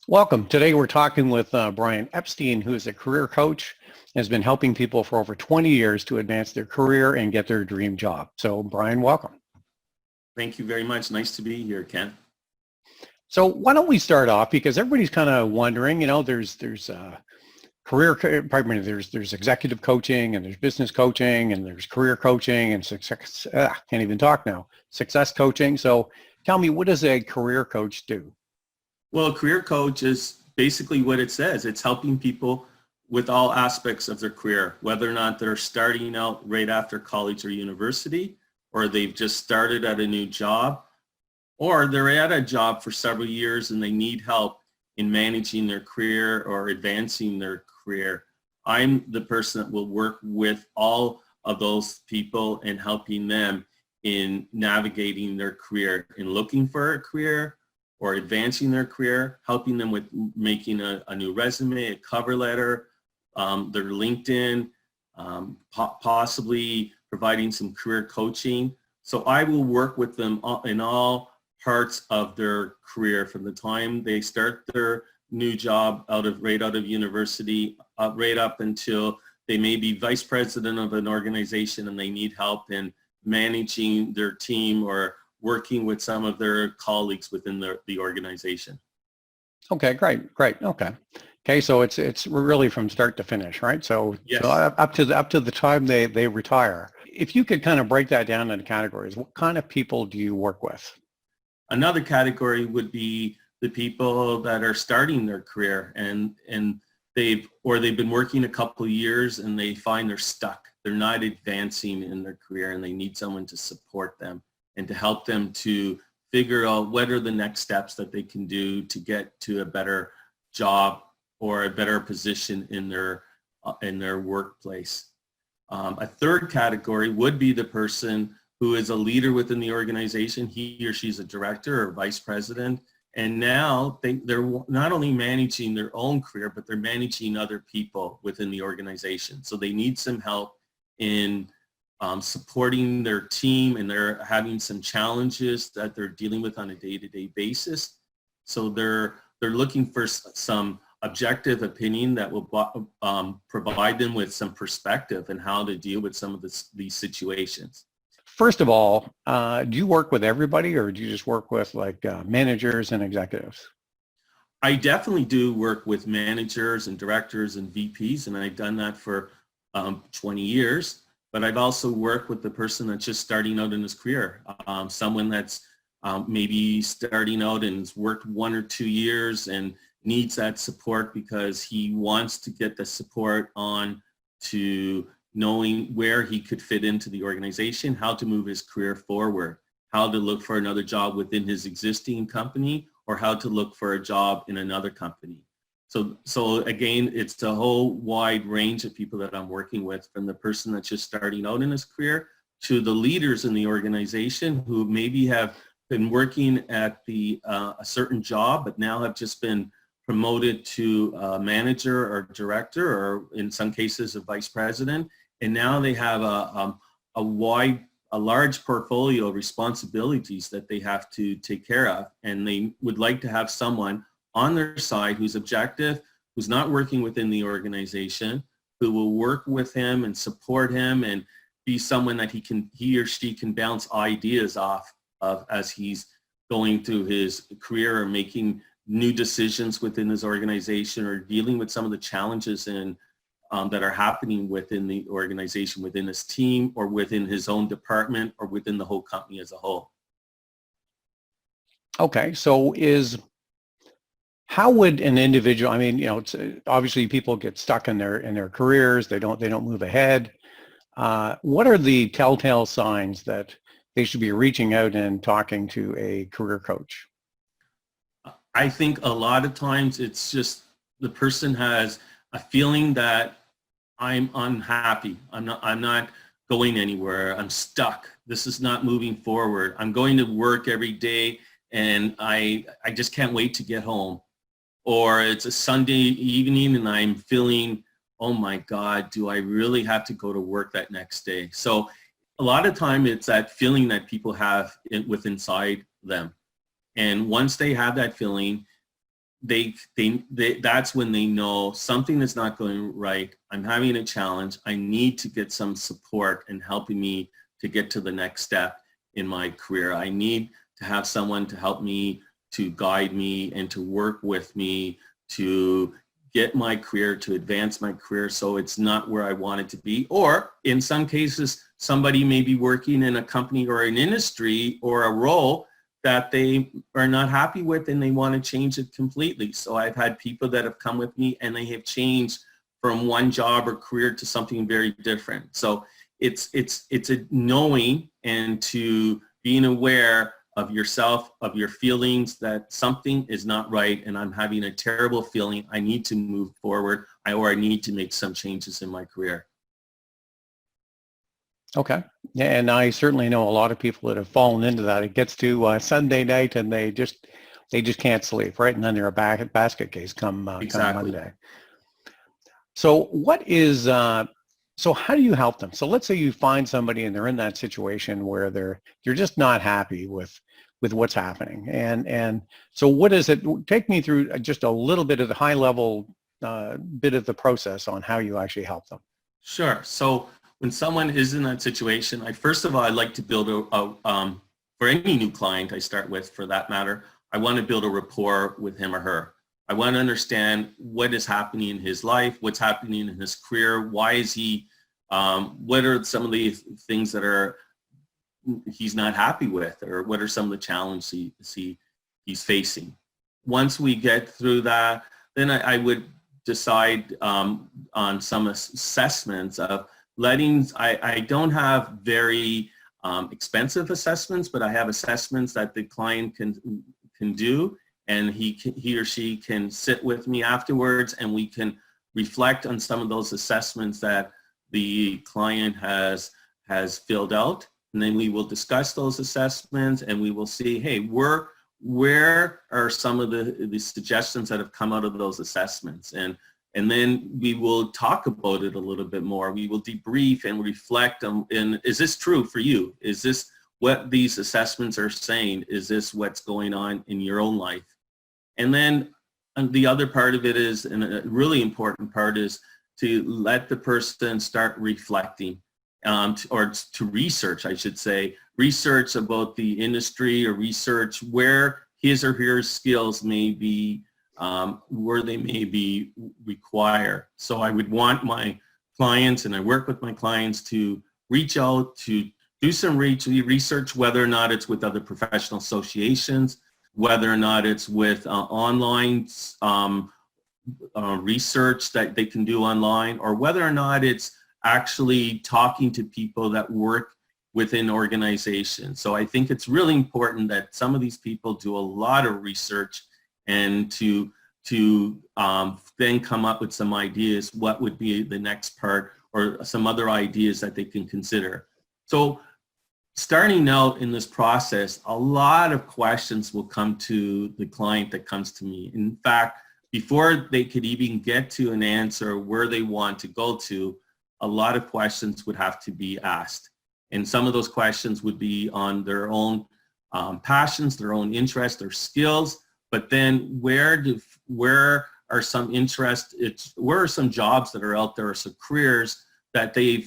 Welcome. Today we're talking with Brian Epstein, who is a career coach and has been helping people for over 20 years to advance their career and get their dream job. So Brian, welcome. Thank you very much. Nice to be here, Ken. So why don't we start off, because everybody's kind of wondering, there's there's executive coaching and there's business coaching and there's career coaching and can't even talk now, success coaching. So tell me, what does a career coach do? Well, a career coach is basically what it says. It's helping people with all aspects of their career, whether or not they're starting out right after college or university, or they've just started at a new job, or they're at a job for several years and they need help in managing their career or advancing their career. I'm the person that will work with all of those people and helping them in navigating their career, in looking for a career or advancing their career, helping them with making a new resume, a cover letter, their LinkedIn, possibly providing some career coaching. So I will work with them in all parts of their career, from the time they start their new job right out of university, right up until they may be vice president of an organization and they need help in managing their team or working with some of their colleagues within the organization. Okay, great. Okay, so it's really from start to finish, right? So, yes. So up to the time they retire. If you could kind of break that down into categories, what kind of people do you work with? Another category would be the people that are starting their career and they've been working a couple of years and they find they're stuck. They're not advancing in their career and they need someone to support them and to help them to figure out what are the next steps that they can do to get to a better job or a better position in their workplace. A third category would be the person who is a leader within the organization. He or she's a director or vice president, and now they're not only managing their own career, but they're managing other people within the organization. So they need some help in supporting their team, and they're having some challenges that they're dealing with on a day-to-day basis. So they're looking for some objective opinion that will provide them with some perspective and how to deal with some of these situations. First of all, do you work with everybody, or do you just work with like managers and executives? I definitely do work with managers and directors and VPs, and I've done that for 20 years. But I've also worked with the person that's just starting out in his career, someone that's maybe starting out and has worked 1 or 2 years and needs that support because he wants to get the support on to knowing where he could fit into the organization, how to move his career forward, how to look for another job within his existing company, or how to look for a job in another company. So again, it's a whole wide range of people that I'm working with, from the person that's just starting out in his career to the leaders in the organization who maybe have been working at a certain job, but now have just been promoted to a manager or director, or in some cases a vice president. And now they have a large portfolio of responsibilities that they have to take care of. And they would like to have someone on their side who's objective, who's not working within the organization, who will work with him and support him and be someone that he or she can bounce ideas off of as he's going through his career or making new decisions within his organization or dealing with some of the challenges that are happening within the organization, within his team, or within his own department, or within the whole company as a whole. Okay, so how would an individual, it's, obviously people get stuck in their careers, they don't move ahead. What are the telltale signs that they should be reaching out and talking to a career coach? I think a lot of times it's just the person has a feeling that I'm unhappy. I'm not going anywhere. I'm stuck. This is not moving forward. I'm going to work every day and I just can't wait to get home. Or it's a Sunday evening and I'm feeling, oh my God, do I really have to go to work that next day? So a lot of time it's that feeling that people have inside them. And once they have that feeling, that's when they know something is not going right. I'm having a challenge. I need to get some support and helping me to get to the next step in my career. I need to have someone to help me, to guide me, and to work with me to get my career, to advance my career so it's not where I want it to be. Or in some cases, somebody may be working in a company or an industry or a role that they are not happy with and they want to change it completely. So I've had people that have come with me and they have changed from one job or career to something very different. So it's a knowing and to being aware of yourself, of your feelings that something is not right and I'm having a terrible feeling. I need to move forward or I need to make some changes in my career. Okay. Yeah, and I certainly know a lot of people that have fallen into that. It gets to Sunday night and they just can't sleep, right? And then they're a basket case come Exactly. Monday. So so how do you help them? So let's say you find somebody and they're in that situation where you're just not happy with what's happening. And so what is it? Take me through just a little bit of the high level bit of the process on how you actually help them. Sure. So when someone is in that situation, first of all, I'd like to build for any new client I start with, for that matter, I want to build a rapport with him or her. I want to understand what is happening in his life, what's happening in his career, why is he, what are some of the things that he's not happy with, or what are some of the challenges he's facing. Once we get through that, then I would decide on some assessments of I don't have very expensive assessments, but I have assessments that the client can do, and he or she can sit with me afterwards and we can reflect on some of those assessments that the client has filled out. And then we will discuss those assessments and we will see, hey, where are some of the suggestions that have come out of those assessments? And then we will talk about it a little bit more. We will debrief and reflect on, and is this true for you? Is this what these assessments are saying? Is this what's going on in your own life? And then the other part of it is, and a really important part is to let the person start reflecting, or to research, I should say, research about the industry or research where his or her skills may be, where they may be required. So I would want my clients, and I work with my clients, to reach out, to do some research, whether or not it's with other professional associations, whether or not it's with online research that they can do online, or whether or not it's actually talking to people that work within organizations. So I think it's really important that some of these people do a lot of research and to then come up with some ideas, what would be the next part, or some other ideas that they can consider. So starting out in this process, a lot of questions will come to the client that comes to me. In fact, before they could even get to an answer where they want to go to, a lot of questions would have to be asked. And some of those questions would be on their own passions, their own interests, their skills, but then where are some interests, where are some jobs that are out there, or some careers that they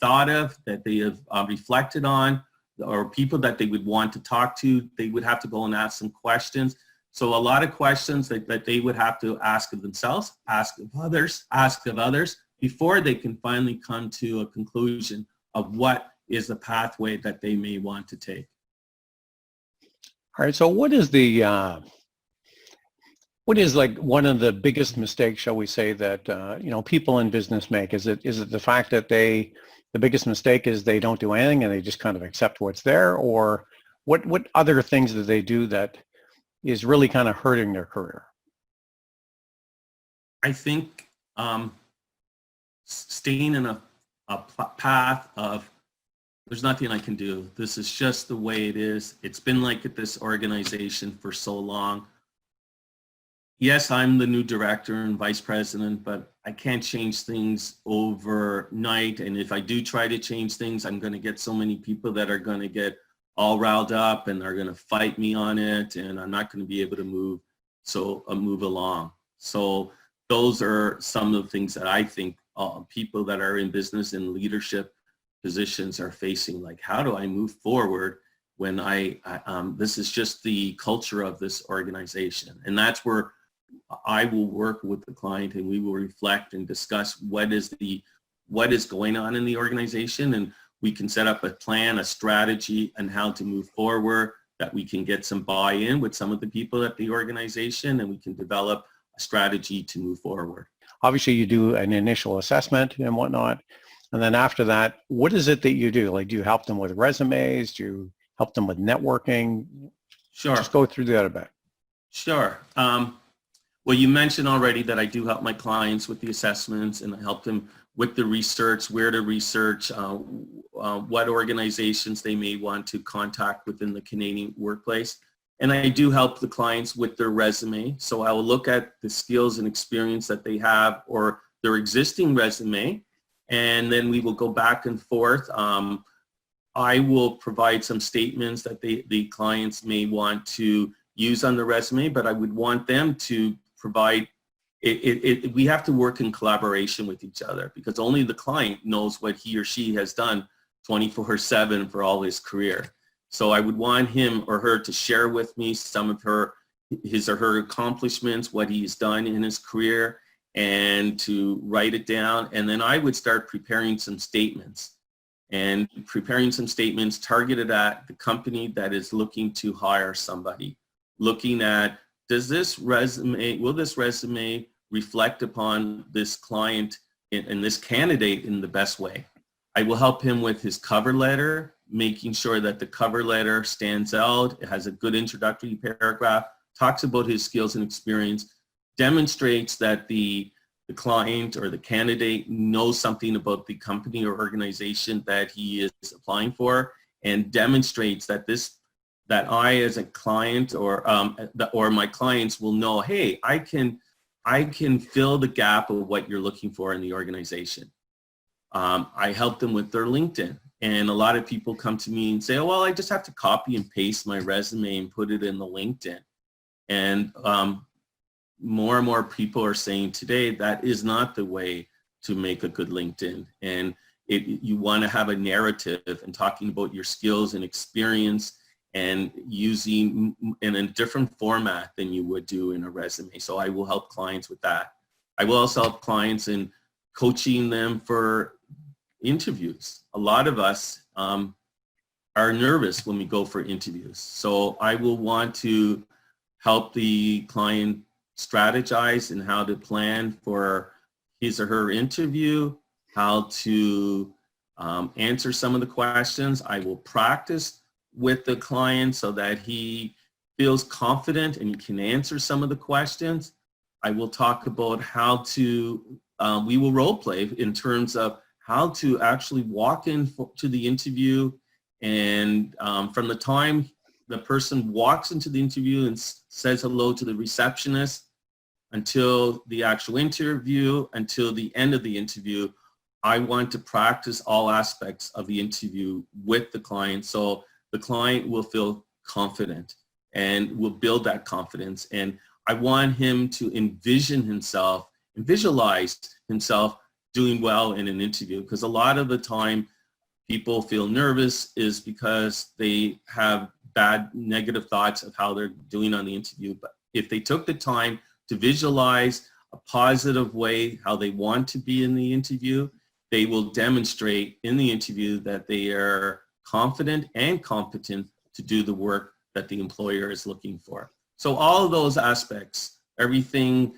thought of, that they have reflected on, or people that they would want to talk to. They would have to go and ask some questions. So a lot of questions that they would have to ask of themselves, ask of others, before they can finally come to a conclusion of what is the pathway that they may want to take. All right. So what is like one of the biggest mistakes, shall we say, that people in business make? Is it the fact that the biggest mistake is they don't do anything and they just kind of accept what's there, or what other things do they do that is really kind of hurting their career? I think staying in a path of, there's nothing I can do. This is just the way it is. It's been like at this organization for so long. Yes, I'm the new director and vice president, but I can't change things overnight. And if I do try to change things, I'm going to get so many people that are going to get all riled up and are going to fight me on it, and I'm not going to be able to move. so move along. So those are some of the things that I think people that are in business and leadership positions are facing. Like, how do I move forward when this is just the culture of this organization? And that's where I will work with the client, and we will reflect and discuss what is going on in the organization, and we can set up a plan, a strategy, and how to move forward, that we can get some buy-in with some of the people at the organization, and we can develop a strategy to move forward. Obviously, you do an initial assessment and whatnot. And then after that, what is it that you do? Like, do you help them with resumes? Do you help them with networking? Sure. Just go through that a bit. Sure. Well, you mentioned already that I do help my clients with the assessments, and I help them with the research, where to research, what organizations they may want to contact within the Canadian workplace. And I do help the clients with their resume. So I will look at the skills and experience that they have, or their existing resume, and then we will go back and forth. I will provide some statements that the clients may want to use on the resume, but I would want them to provide we have to work in collaboration with each other, because only the client knows what he or she has done 24/7 for all his career. So I would want him or her to share with me some of his or her accomplishments, what he's done in his career, and to write it down. And then I would start preparing some statements targeted at the company that is looking to hire somebody. Looking at, will this resume reflect upon this client and this candidate in the best way? I will help him with his cover letter, making sure that the cover letter stands out. It has a good introductory paragraph, talks about his skills and experience, demonstrates that the client or the candidate knows something about the company or organization that he is applying for, and demonstrates that I as a client or my clients will know, hey, I can fill the gap of what you're looking for in the organization. I help them with their LinkedIn. And a lot of people come to me and say, oh, well, I just have to copy and paste my resume and put it in the LinkedIn. And more and more people are saying today that is not the way to make a good LinkedIn. And you want to have a narrative and talking about your skills and experience, and using in a different format than you would do in a resume. So I will help clients with that. I will also help clients in coaching them for interviews. A lot of us are nervous when we go for interviews. So I will want to help the client strategize and how to plan for his or her interview, how to answer some of the questions. I will practice with the client so that he feels confident and he can answer some of the questions. I will talk about how to, we will role play in terms of how to actually walk in to the interview, and from the time the person walks into the interview and says hello to the receptionist until the actual interview, until the end of the interview, I want to practice all aspects of the interview with the client, so the client will feel confident and will build that confidence. And I want him to envision himself and visualize himself doing well in an interview, because a lot of the time people feel nervous is because they have bad negative thoughts of how they're doing on the interview. But if they took the time to visualize a positive way how they want to be in the interview, they will demonstrate in the interview that they are confident and competent to do the work that the employer is looking for. So all of those aspects, everything,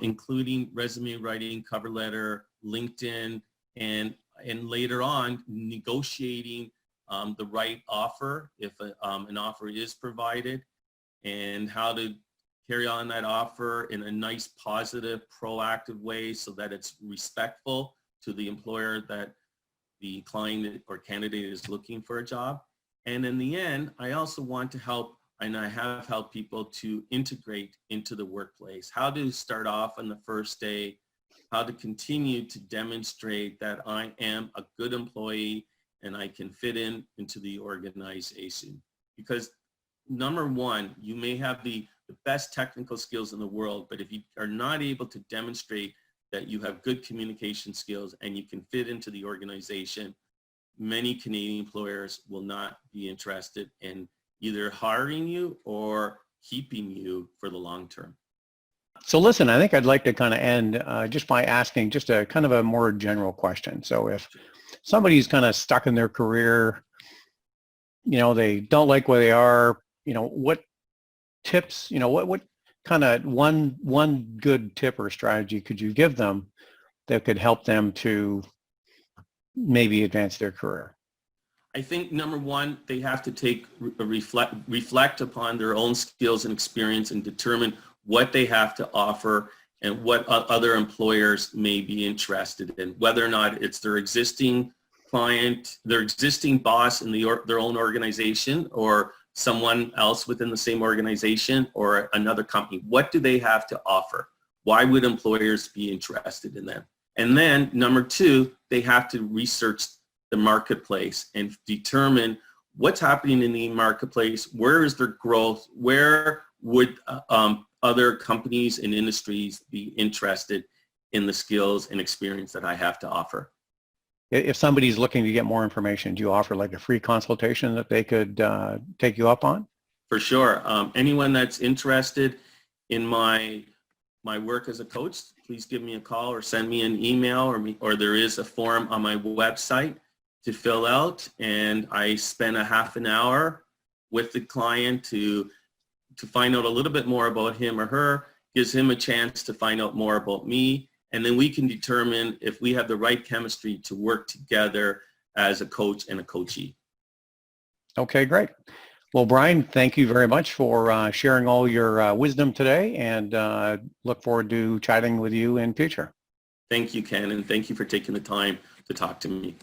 including resume writing, cover letter, LinkedIn, and later on negotiating the right offer if an offer is provided, and how to carry on that offer in a nice, positive, proactive way so that it's respectful to the employer that the client or candidate is looking for a job. And in the end, I also want to help, and I have helped people to integrate into the workplace, how to start off on the first day, how to continue to demonstrate that I am a good employee and I can fit into the organization. Because number one, you may have the the best technical skills in the world, but if you are not able to demonstrate that you have good communication skills and you can fit into the organization, many Canadian employers will not be interested in either hiring you or keeping you for the long term. So listen, I think I'd like to kind of end just by asking just a kind of a more general question. So if somebody's kind of stuck in their career, they don't like where they are, what tips, what kind of one good tip or strategy could you give them that could help them to maybe advance their career? I think number one, they have to reflect upon their own skills and experience and determine what they have to offer and what other employers may be interested in, whether or not it's their existing client, their existing boss in their own organization, or someone else within the same organization, or another company. What do they have to offer? Why would employers be interested in them? And then number two, they have to research the marketplace and determine what's happening in the marketplace, where is their growth, where would other companies and industries be interested in the skills and experience that I have to offer. If somebody's looking to get more information, do you offer like a free consultation that they could take you up on? For sure. Anyone that's interested in my work as a coach, please give me a call or send me an email, or there is a form on my website to fill out, and I spend a half an hour with the client to find out a little bit more about him or her, gives him a chance to find out more about me, and then we can determine if we have the right chemistry to work together as a coach and a coachee. Okay, great. Well, Brian, thank you very much for sharing all your wisdom today, and look forward to chatting with you in future. Thank you, Ken, and thank you for taking the time to talk to me.